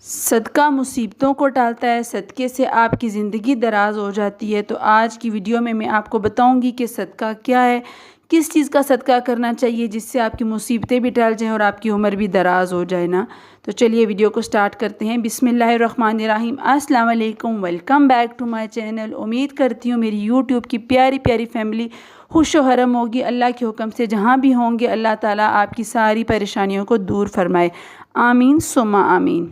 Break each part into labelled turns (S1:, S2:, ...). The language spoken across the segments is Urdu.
S1: صدقہ مصیبتوں کو ٹالتا ہے، صدقے سے آپ کی زندگی دراز ہو جاتی ہے۔ تو آج کی ویڈیو میں آپ کو بتاؤں گی کہ صدقہ کیا ہے، کس چیز کا صدقہ کرنا چاہیے جس سے آپ کی مصیبتیں بھی ٹال جائیں اور آپ کی عمر بھی دراز ہو جائے نا۔ تو چلیے ویڈیو کو سٹارٹ کرتے ہیں۔ بسم اللہ الرحمن الرحیم۔ السلام علیکم، welcome back to my channel. امید کرتی ہوں میری یوٹیوب کی پیاری پیاری فیملی خوش و حرم ہوگی۔ اللہ کے حکم سے جہاں بھی ہوں گے اللہ تعالیٰ آپ کی ساری پریشانیوں کو دور فرمائے، آمین ثم آمین۔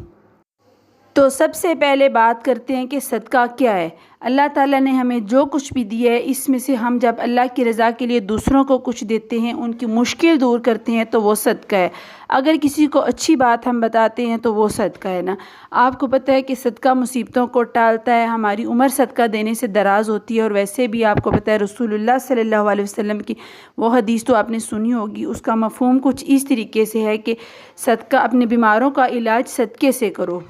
S1: تو سب سے پہلے بات کرتے ہیں کہ صدقہ کیا ہے۔ اللہ تعالیٰ نے ہمیں جو کچھ بھی دیا ہے اس میں سے ہم جب اللہ کی رضا کے لیے دوسروں کو کچھ دیتے ہیں، ان کی مشکل دور کرتے ہیں تو وہ صدقہ ہے۔ اگر کسی کو اچھی بات ہم بتاتے ہیں تو وہ صدقہ ہے نا۔ آپ کو پتہ ہے کہ صدقہ مصیبتوں کو ٹالتا ہے، ہماری عمر صدقہ دینے سے دراز ہوتی ہے۔ اور ویسے بھی آپ کو پتہ ہے رسول اللہ صلی اللہ علیہ وسلم کی وہ حدیث تو آپ نے سنی ہوگی، اس کا مفہوم کچھ اس طریقے سے ہے کہ صدقہ اپنے بیماروں کا علاج صدقے سے کرو۔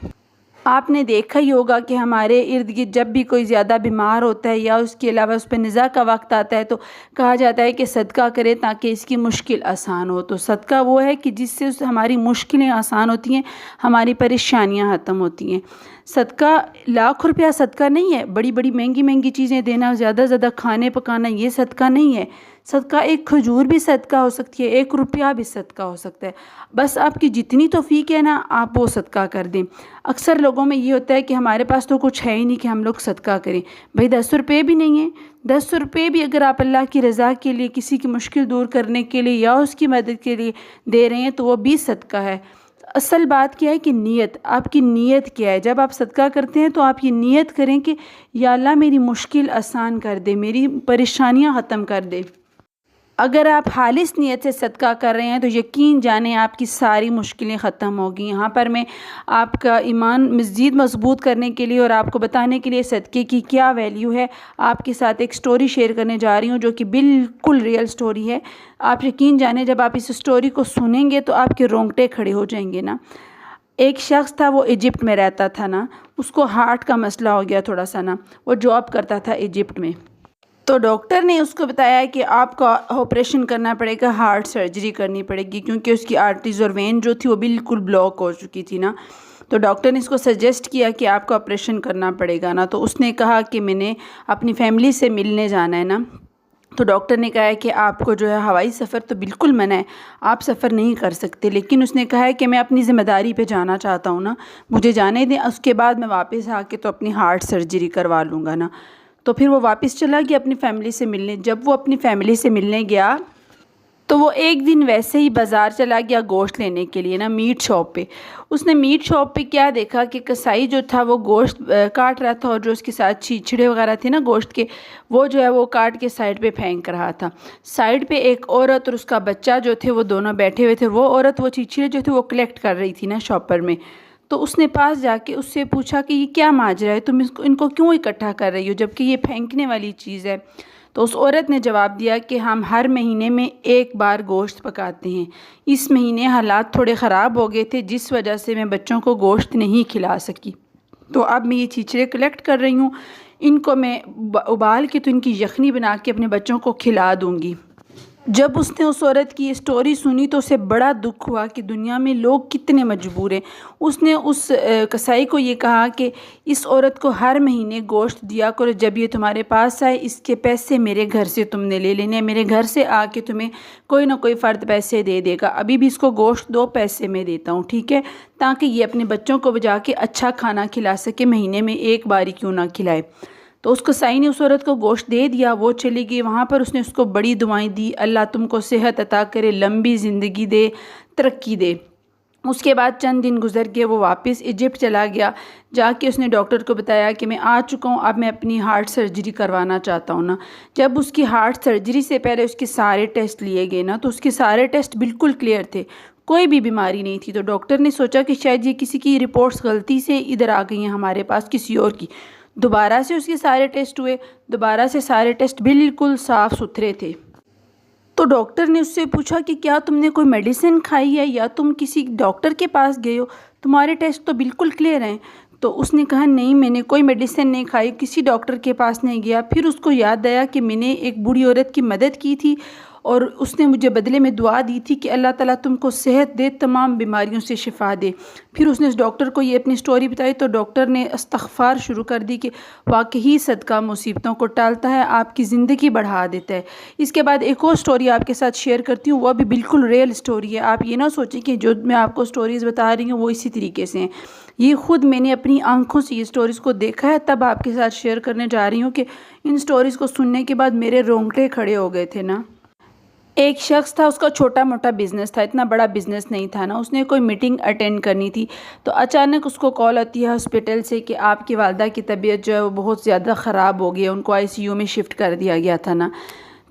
S1: آپ نے دیکھا ہی ہوگا کہ ہمارے ارد گرد جب بھی کوئی زیادہ بیمار ہوتا ہے یا اس کے علاوہ اس پہ نزا کا وقت آتا ہے تو کہا جاتا ہے کہ صدقہ کرے تاکہ اس کی مشکل آسان ہو۔ تو صدقہ وہ ہے کہ جس سے ہماری مشکلیں آسان ہوتی ہیں، ہماری پریشانیاں ختم ہوتی ہیں۔ صدقہ لاکھ روپیہ صدقہ نہیں ہے، بڑی بڑی مہنگی مہنگی چیزیں دینا، زیادہ زیادہ کھانے پکانا، یہ صدقہ نہیں ہے۔ صدقہ ایک کھجور بھی صدقہ ہو سکتی ہے، 1 روپیہ بھی صدقہ ہو سکتا ہے۔ بس آپ کی جتنی توفیق ہے نا آپ وہ صدقہ کر دیں۔ اکثر لوگوں میں یہ ہوتا ہے کہ ہمارے پاس تو کچھ ہے ہی نہیں کہ ہم لوگ صدقہ کریں۔ بھئی 10 روپے بھی نہیں ہیں، 10 روپے بھی اگر آپ اللہ کی رضا کے لیے کسی کی مشکل دور کرنے کے لیے یا اس کی مدد کے لیے دے رہے ہیں تو وہ بھی صدقہ ہے۔ اصل بات کیا ہے کہ نیت، آپ کی نیت کیا ہے۔ جب آپ صدقہ کرتے ہیں تو آپ یہ نیت کریں کہ یا اللہ میری مشکل آسان کر دے، میری پریشانیاں ختم کر دے۔ اگر آپ خالص نیت سے صدقہ کر رہے ہیں تو یقین جانیں آپ کی ساری مشکلیں ختم ہوگی۔ یہاں پر میں آپ کا ایمان مزید مضبوط کرنے کے لیے اور آپ کو بتانے کے لیے صدقے کی کیا ویلیو ہے آپ کے ساتھ ایک سٹوری شیئر کرنے جا رہی ہوں جو کہ بالکل ریئل سٹوری ہے۔ آپ یقین جانیں جب آپ اس سٹوری کو سنیں گے تو آپ کے رونگٹے کھڑے ہو جائیں گے نا۔ ایک شخص تھا، وہ ایجپٹ میں رہتا تھا نا، اس کو ہارٹ کا مسئلہ ہو گیا تھوڑا سا نا، وہ جاب کرتا تھا ایجپٹ میں۔ تو ڈاکٹر نے اس کو بتایا کہ آپ کا آپریشن کرنا پڑے گا، ہارٹ سرجری کرنی پڑے گی کیونکہ اس کی آرٹریز اور وین جو تھی وہ بالکل بلاک ہو چکی تھی نا۔ تو ڈاکٹر نے اس کو سجیسٹ کیا کہ آپ کو آپریشن کرنا پڑے گا نا۔ تو اس نے کہا کہ میں نے اپنی فیملی سے ملنے جانا ہے نا۔ تو ڈاکٹر نے کہا ہے کہ آپ کو جو ہے ہوائی سفر تو بالکل منع ہے، آپ سفر نہیں کر سکتے، لیکن اس نے کہا ہے کہ میں اپنی ذمہ داری پہ جانا چاہتا ہوں نا، مجھے جانے دیں، اس کے بعد میں واپس آ کے تو اپنی ہارٹ سرجری کروا لوں گا نا۔ تو پھر وہ واپس چلا گیا اپنی فیملی سے ملنے۔ جب وہ اپنی فیملی سے ملنے گیا تو وہ ایک دن ویسے ہی بازار چلا گیا گوشت لینے کے لیے نا، میٹ شاپ پہ۔ اس نے میٹ شاپ پہ کیا دیکھا کہ کسائی جو تھا وہ گوشت کاٹ رہا تھا اور جو اس کے ساتھ چھیچڑے وغیرہ تھے نا گوشت کے، وہ جو ہے وہ کاٹ کے سائڈ پہ پھینک رہا تھا۔ سائڈ پہ ایک عورت اور اس کا بچہ جو تھے وہ دونوں بیٹھے ہوئے تھے۔ وہ عورت وہ چھیچڑے جو تھے وہ کلیکٹ کر رہی تھی نا شاپر میں۔ تو اس نے پاس جا کے اس سے پوچھا کہ یہ کیا ماجرا ہے، تم ان کو کیوں اکٹھا کر رہی ہو جبکہ یہ پھینکنے والی چیز ہے؟ تو اس عورت نے جواب دیا کہ ہم ہر مہینے میں ایک بار گوشت پکاتے ہیں، اس مہینے حالات تھوڑے خراب ہو گئے تھے جس وجہ سے میں بچوں کو گوشت نہیں کھلا سکی، تو اب میں یہ چھیچڑے کلیکٹ کر رہی ہوں، ان کو میں ابال کے تو ان کی یخنی بنا کے اپنے بچوں کو کھلا دوں گی۔ جب اس نے اس عورت کی یہ سٹوری سنی تو اسے بڑا دکھ ہوا کہ دنیا میں لوگ کتنے مجبور ہیں۔ اس نے اس کسائی کو یہ کہا کہ اس عورت کو ہر مہینے گوشت دیا کرو، جب یہ تمہارے پاس آئے اس کے پیسے میرے گھر سے تم نے لے لینے، میرے گھر سے آ کے تمہیں کوئی نہ کوئی فرد پیسے دے دے گا، ابھی بھی اس کو گوشت 2 پیسے میں دیتا ہوں، ٹھیک ہے، تاکہ یہ اپنے بچوں کو بجا کے اچھا کھانا کھلا سکے، مہینے میں ایک باری کیوں نہ کھلائے۔ تو اس کسائی نے اس عورت کو گوشت دے دیا، وہ چلی گئی۔ وہاں پر اس نے اس کو بڑی دعائیں دی، اللہ تم کو صحت عطا کرے، لمبی زندگی دے، ترقی دے۔ اس کے بعد چند دن گزر گئے، وہ واپس ایجپٹ چلا گیا۔ جا کے اس نے ڈاکٹر کو بتایا کہ میں آ چکا ہوں، اب میں اپنی ہارٹ سرجری کروانا چاہتا ہوں نا۔ جب اس کی ہارٹ سرجری سے پہلے اس کے سارے ٹیسٹ لیے گئے نا تو اس کے سارے ٹیسٹ بالکل کلیئر تھے، کوئی بھی بیماری نہیں تھی۔ تو ڈاکٹر نے سوچا کہ شاید یہ کسی کی رپورٹس غلطی سے ادھر آ گئی ہیں ہمارے پاس کسی اور کی۔ دوبارہ سے اس کے سارے ٹیسٹ ہوئے، دوبارہ سے سارے ٹیسٹ بالکل صاف ستھرے تھے۔ تو ڈاکٹر نے اس سے پوچھا کہ کیا تم نے کوئی میڈیسن کھائی ہے یا تم کسی ڈاکٹر کے پاس گئے ہو، تمہارے ٹیسٹ تو بالکل کلیئر ہیں۔ تو اس نے کہا نہیں میں نے کوئی میڈیسن نہیں کھائی، کسی ڈاکٹر کے پاس نہیں گیا۔ پھر اس کو یاد آیا کہ میں نے ایک بوڑھی عورت کی مدد کی تھی اور اس نے مجھے بدلے میں دعا دی تھی کہ اللہ تعالیٰ تم کو صحت دے، تمام بیماریوں سے شفا دے۔ پھر اس نے اس ڈاکٹر کو یہ اپنی سٹوری بتائی تو ڈاکٹر نے استغفار شروع کر دی کہ واقعی صدقہ مصیبتوں کو ٹالتا ہے، آپ کی زندگی بڑھا دیتا ہے۔ اس کے بعد ایک اور سٹوری آپ کے ساتھ شیئر کرتی ہوں، وہ بھی بالکل ریئل سٹوری ہے۔ آپ یہ نہ سوچیں کہ جو میں آپ کو سٹوریز بتا رہی ہوں وہ اسی طریقے سے ہیں، یہ خود میں نے اپنی آنکھوں سے یہ سٹوریز کو دیکھا ہے، تب آپ کے ساتھ شیئر کرنے جا رہی ہوں کہ ان سٹوریز کو سننے کے بعد میرے رونگٹے کھڑے ہو گئے تھے نا۔ ایک شخص تھا، اس کا چھوٹا موٹا بزنس تھا، اتنا بڑا بزنس نہیں تھا نا۔ اس نے کوئی میٹنگ اٹینڈ کرنی تھی تو اچانک اس کو کال آتی ہے ہاسپٹل سے کہ آپ کی والدہ کی طبیعت جو ہے وہ بہت زیادہ خراب ہو گئی ہے، ان کو ICU میں شفٹ کر دیا گیا تھا نا۔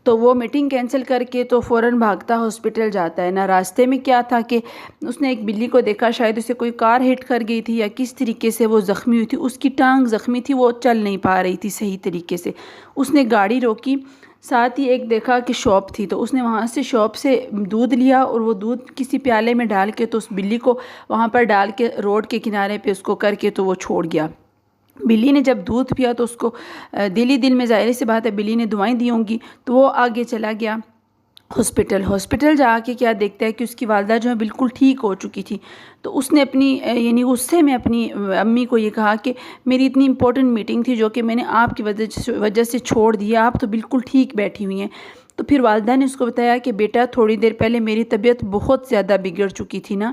S1: تو وہ میٹنگ کینسل کر کے تو فوراً بھاگتا ہاسپٹل جاتا ہے نا۔ راستے میں کیا تھا کہ اس نے ایک بلی کو دیکھا، شاید اسے کوئی کار ہٹ کر گئی تھی یا کس طریقے سے وہ زخمی ہوئی تھی، اس کی ٹانگ زخمی تھی، وہ چل نہیں پا رہی تھی صحیح طریقے سے۔ اس نے گاڑی روکی، ساتھ ہی ایک دیکھا کہ شاپ تھی تو اس نے وہاں سے شاپ سے دودھ لیا اور وہ دودھ کسی پیالے میں ڈال کے تو اس بلی کو وہاں پر ڈال کے روڈ کے کنارے پہ اس کو کر کے تو وہ چھوڑ گیا۔ بلی نے جب دودھ پیا تو اس کو دل ہی دل میں ظاہر سی بات ہے بلی نے دعائیں دی ہوں گی، تو وہ آگے چلا گیا ہاسپٹل جا کے کیا دیکھتا ہے کہ اس کی والدہ جو ہے بالکل ٹھیک ہو چکی تھی۔ تو اس نے اپنی یعنی غصے میں اپنی امی کو یہ کہا کہ میری اتنی امپورٹنٹ میٹنگ تھی جو کہ میں نے آپ کی وجہ سے چھوڑ دی ہے، آپ تو بالکل ٹھیک بیٹھی ہوئی ہیں۔ تو پھر والدہ نے اس کو بتایا کہ بیٹا تھوڑی دیر پہلے میری طبیعت بہت زیادہ بگڑ چکی تھی نا،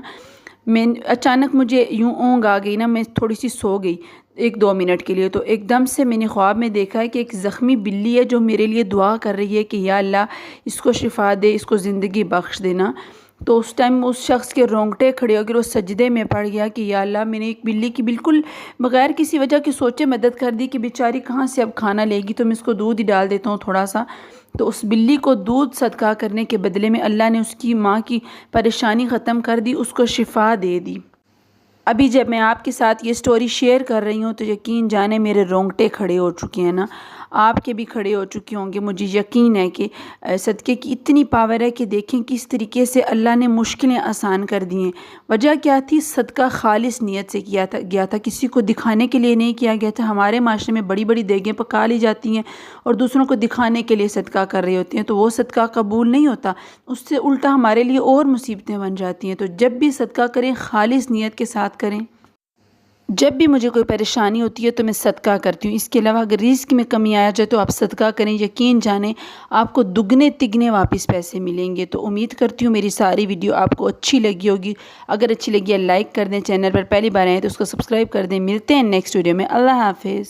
S1: میں اچانک مجھے یوں اونگ آ گئی نا، میں تھوڑی سی سو گئی 1-2 منٹ کے لیے، تو ایک دم سے میں نے خواب میں دیکھا ہے کہ ایک زخمی بلی ہے جو میرے لیے دعا کر رہی ہے کہ یا اللہ اس کو شفا دے، اس کو زندگی بخش دینا۔ تو اس ٹائم اس شخص کے رونگٹے کھڑے ہو گئے، وہ سجدے میں پڑ گیا کہ یا اللہ میں نے ایک بلی کی بالکل بغیر کسی وجہ کی سوچے مدد کر دی کہ بیچاری کہاں سے اب کھانا لے گی، تو میں اس کو دودھ ہی ڈال دیتا ہوں تھوڑا سا۔ تو اس بلی کو دودھ صدقہ کرنے کے بدلے میں اللہ نے اس کی ماں کی پریشانی ختم کر دی، اس کو شفا دے دی۔ ابھی جب میں آپ کے ساتھ یہ سٹوری شیئر کر رہی ہوں تو یقین جانے میرے رونگٹے کھڑے ہو چکے ہیں نا، آپ کے بھی کھڑے ہو چکے ہوں گے۔ مجھے یقین ہے کہ صدقے کی اتنی پاور ہے کہ دیکھیں کس طریقے سے اللہ نے مشکلیں آسان کر دی ہیں۔ وجہ کیا تھی؟ صدقہ خالص نیت سے گیا تھا، کسی کو دکھانے کے لیے نہیں کیا گیا تھا۔ ہمارے معاشرے میں بڑی بڑی دیگیں پکا لی جاتی ہیں اور دوسروں کو دکھانے کے لیے صدقہ کر رہے ہوتے ہیں، تو وہ صدقہ قبول نہیں ہوتا، اس سے الٹا ہمارے لیے اور مصیبتیں بن جاتی ہیں۔ تو جب بھی صدقہ کریں خالص نیت کے ساتھ کریں۔ جب بھی مجھے کوئی پریشانی ہوتی ہے تو میں صدقہ کرتی ہوں۔ اس کے علاوہ اگر رزق میں کمی آیا جائے تو آپ صدقہ کریں، یقین جانیں آپ کو دگنے تگنے واپس پیسے ملیں گے۔ تو امید کرتی ہوں میری ساری ویڈیو آپ کو اچھی لگی ہوگی۔ اگر اچھی لگی ہے لائک کر دیں، چینل پر پہلی بار آئیں تو اس کو سبسکرائب کر دیں۔ ملتے ہیں نیکسٹ ویڈیو میں، اللہ حافظ۔